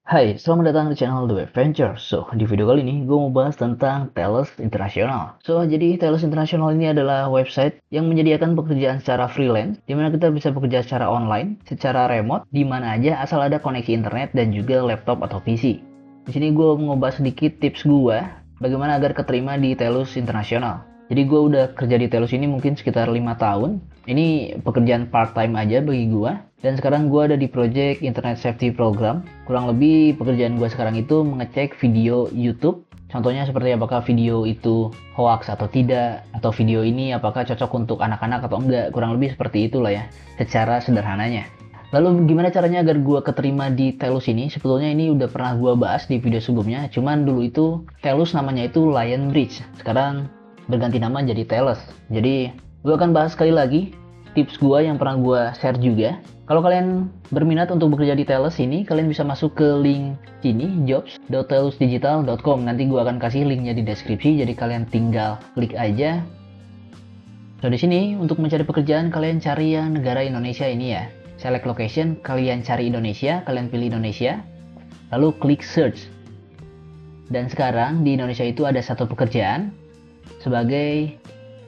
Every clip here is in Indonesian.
Hai, selamat datang di channel The Adventure. Di video kali ini gue mau bahas tentang Thales International. Jadi Thales International ini adalah website yang menyediakan pekerjaan secara freelance, di mana kita bisa bekerja secara online, secara remote, di mana aja asal ada koneksi internet dan juga laptop atau PC. Di sini gue mau bahas sedikit tips gue bagaimana agar keterima di Thales International. Jadi gue udah kerja di Telus ini mungkin sekitar 5 tahun. Ini pekerjaan part-time aja bagi gue. Dan sekarang gue ada di project Internet Safety Program. Kurang lebih pekerjaan gue sekarang itu mengecek video YouTube. Contohnya seperti apakah video itu hoax atau tidak. Atau video ini apakah cocok untuk anak-anak atau enggak. Kurang lebih seperti itulah ya, secara sederhananya. Lalu gimana caranya agar gue keterima di Telus ini? Sebetulnya ini udah pernah gue bahas di video sebelumnya. Cuman dulu itu Telus namanya itu Lion Bridge. Sekarang berganti nama jadi Thales. Jadi gue akan bahas sekali lagi tips gue yang pernah gue share juga. Kalau kalian berminat untuk bekerja di Thales ini, kalian bisa masuk ke link sini, jobs.thelusdigital.com. Nanti gue akan kasih linknya di deskripsi, jadi kalian tinggal klik aja. Di sini untuk mencari pekerjaan kalian cari yang negara Indonesia ini ya. Select location, kalian cari Indonesia, kalian pilih Indonesia, lalu klik search. Dan sekarang di Indonesia itu ada satu pekerjaan sebagai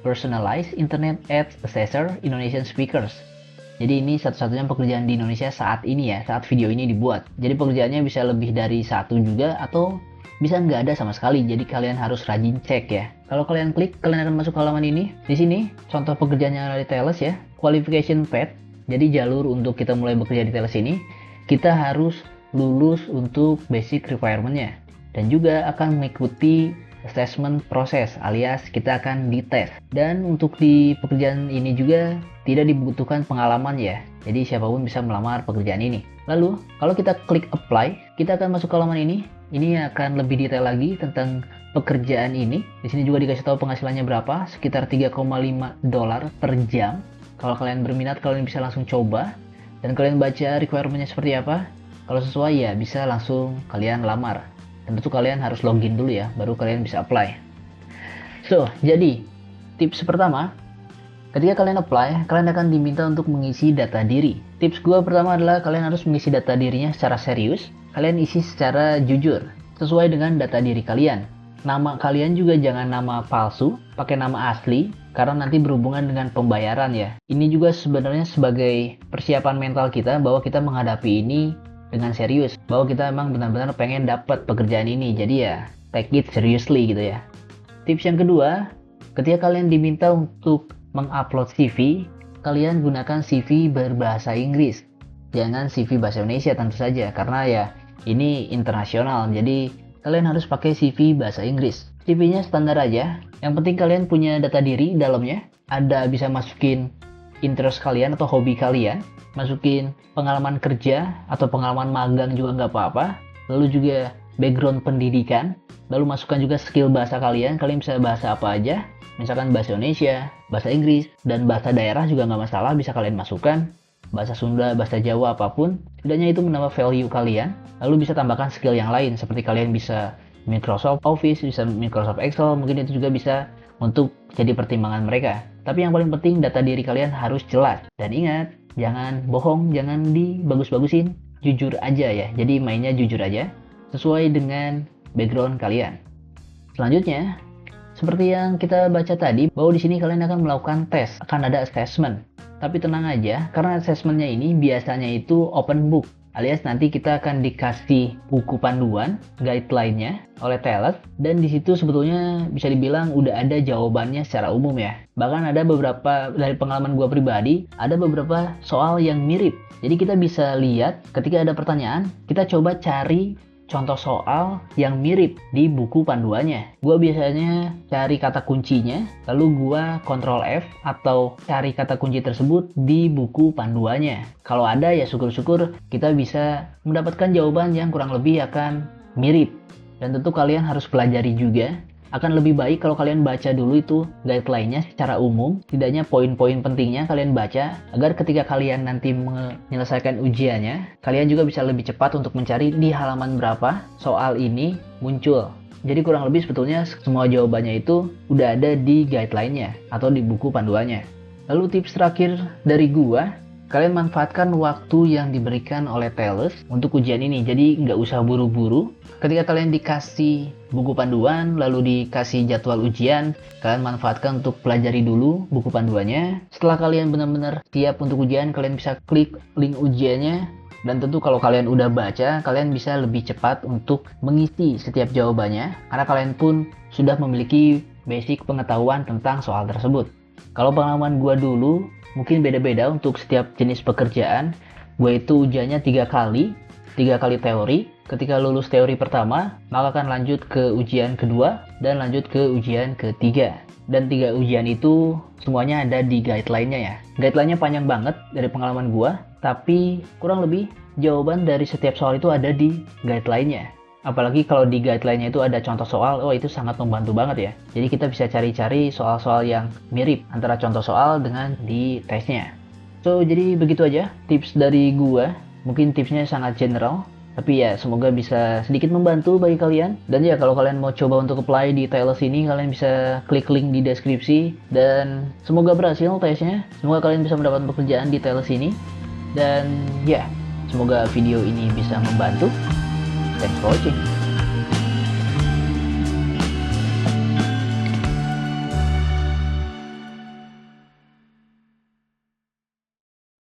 Personalized Internet Ads Assessor Indonesian Speakers. Jadi ini satu-satunya pekerjaan di Indonesia saat ini ya, saat video ini dibuat. Jadi pekerjaannya bisa lebih dari satu juga atau bisa nggak ada sama sekali. Jadi kalian harus rajin cek ya. Kalau kalian klik, kalian akan masuk ke halaman ini. Di sini contoh pekerjaannya dari Thales ya. Qualification path. Jadi jalur untuk kita mulai bekerja di Thales ini, kita harus lulus untuk basic requirement-nya. Dan juga akan mengikuti assessment proses alias kita akan dites. Dan untuk di pekerjaan ini juga tidak dibutuhkan pengalaman ya. Jadi siapapun bisa melamar pekerjaan ini. Lalu kalau kita klik apply, kita akan masuk ke halaman ini. Ini akan lebih detail lagi tentang pekerjaan ini. Di sini juga dikasih tahu penghasilannya berapa, sekitar 3,5 dolar per jam. Kalau kalian berminat, kalian bisa langsung coba dan kalian baca requirement-nya seperti apa. Kalau sesuai ya bisa langsung kalian lamar. Dan tentu kalian harus login dulu ya, baru kalian bisa apply. Jadi tips pertama, ketika kalian apply, kalian akan diminta untuk mengisi data diri. Tips gue pertama adalah kalian harus mengisi data dirinya secara serius. Kalian isi secara jujur, sesuai dengan data diri kalian. Nama kalian juga jangan nama palsu, pakai nama asli, karena nanti berhubungan dengan pembayaran ya. Ini juga sebenarnya sebagai persiapan mental kita bahwa kita menghadapi ini dengan serius, bahwa kita emang benar-benar pengen dapat pekerjaan ini. Jadi ya take it seriously gitu ya. Tips yang kedua, ketika kalian diminta untuk mengupload CV, kalian gunakan CV berbahasa Inggris, jangan CV bahasa Indonesia tentu saja, karena ya ini internasional. Jadi kalian harus pakai CV bahasa Inggris. CV-nya standar aja, yang penting kalian punya data diri dalamnya. Ada bisa masukin interest kalian atau hobi kalian, masukin pengalaman kerja atau pengalaman magang juga nggak apa-apa, lalu juga background pendidikan, lalu masukkan juga skill bahasa kalian bisa bahasa apa aja, misalkan bahasa Indonesia, bahasa Inggris, dan bahasa daerah juga nggak masalah, bisa kalian masukkan, bahasa Sunda, bahasa Jawa, apapun, setidaknya itu menambah value kalian. Lalu bisa tambahkan skill yang lain, seperti kalian bisa Microsoft Office, bisa Microsoft Excel, mungkin itu juga bisa untuk jadi pertimbangan mereka. Tapi yang paling penting data diri kalian harus jelas. Dan ingat, jangan bohong, jangan dibagus-bagusin, jujur aja ya. Jadi mainnya jujur aja, sesuai dengan background kalian. Selanjutnya, seperti yang kita baca tadi, bahwa di sini kalian akan melakukan tes, akan ada assessment. Tapi tenang aja, karena assessmentnya ini biasanya itu open book, alias nanti kita akan dikasih buku panduan, guideline-nya oleh Thales, dan di situ sebetulnya bisa dibilang udah ada jawabannya secara umum ya. Bahkan ada beberapa, dari pengalaman gue pribadi, ada beberapa soal yang mirip. Jadi kita bisa lihat ketika ada pertanyaan, kita coba cari contoh soal yang mirip di buku panduannya. Gue biasanya cari kata kuncinya, lalu gue Ctrl F atau cari kata kunci tersebut di buku panduannya. Kalau ada ya syukur-syukur kita bisa mendapatkan jawaban yang kurang lebih akan mirip. Dan tentu kalian harus pelajari juga. Akan lebih baik kalau kalian baca dulu itu guideline-nya secara umum, tidaknya poin-poin pentingnya kalian baca, agar ketika kalian nanti menyelesaikan ujiannya, kalian juga bisa lebih cepat untuk mencari di halaman berapa soal ini muncul. Jadi kurang lebih sebetulnya semua jawabannya itu udah ada di guideline-nya atau di buku panduannya. Lalu tips terakhir dari gua, kalian manfaatkan waktu yang diberikan oleh Thales untuk ujian ini. Jadi nggak usah buru-buru. Ketika kalian dikasih buku panduan, lalu dikasih jadwal ujian, kalian manfaatkan untuk pelajari dulu buku panduannya. Setelah kalian benar-benar siap untuk ujian, kalian bisa klik link ujiannya. Dan tentu kalau kalian udah baca, kalian bisa lebih cepat untuk mengisi setiap jawabannya, karena kalian pun sudah memiliki basic pengetahuan tentang soal tersebut. Kalau pengalaman gue dulu, mungkin beda-beda untuk setiap jenis pekerjaan. Gue itu ujiannya 3 kali teori. Ketika lulus teori pertama, maka akan lanjut ke ujian kedua dan lanjut ke ujian ketiga. Dan 3 ujian itu semuanya ada di guideline-nya ya. Guideline-nya panjang banget dari pengalaman gue, tapi kurang lebih jawaban dari setiap soal itu ada di guideline-nya. Apalagi kalau di guideline-nya itu ada contoh soal, itu sangat membantu banget ya. Jadi kita bisa cari-cari soal-soal yang mirip antara contoh soal dengan di tesnya. So, jadi begitu aja tips dari gua. Mungkin tipsnya sangat general, tapi ya semoga bisa sedikit membantu bagi kalian. Dan ya kalau kalian mau coba untuk apply di Thales ini, kalian bisa klik link di deskripsi. Dan semoga berhasil tesnya. Semoga kalian bisa mendapatkan pekerjaan di Thales ini. Dan ya, semoga video ini bisa membantu. Thanks for watching.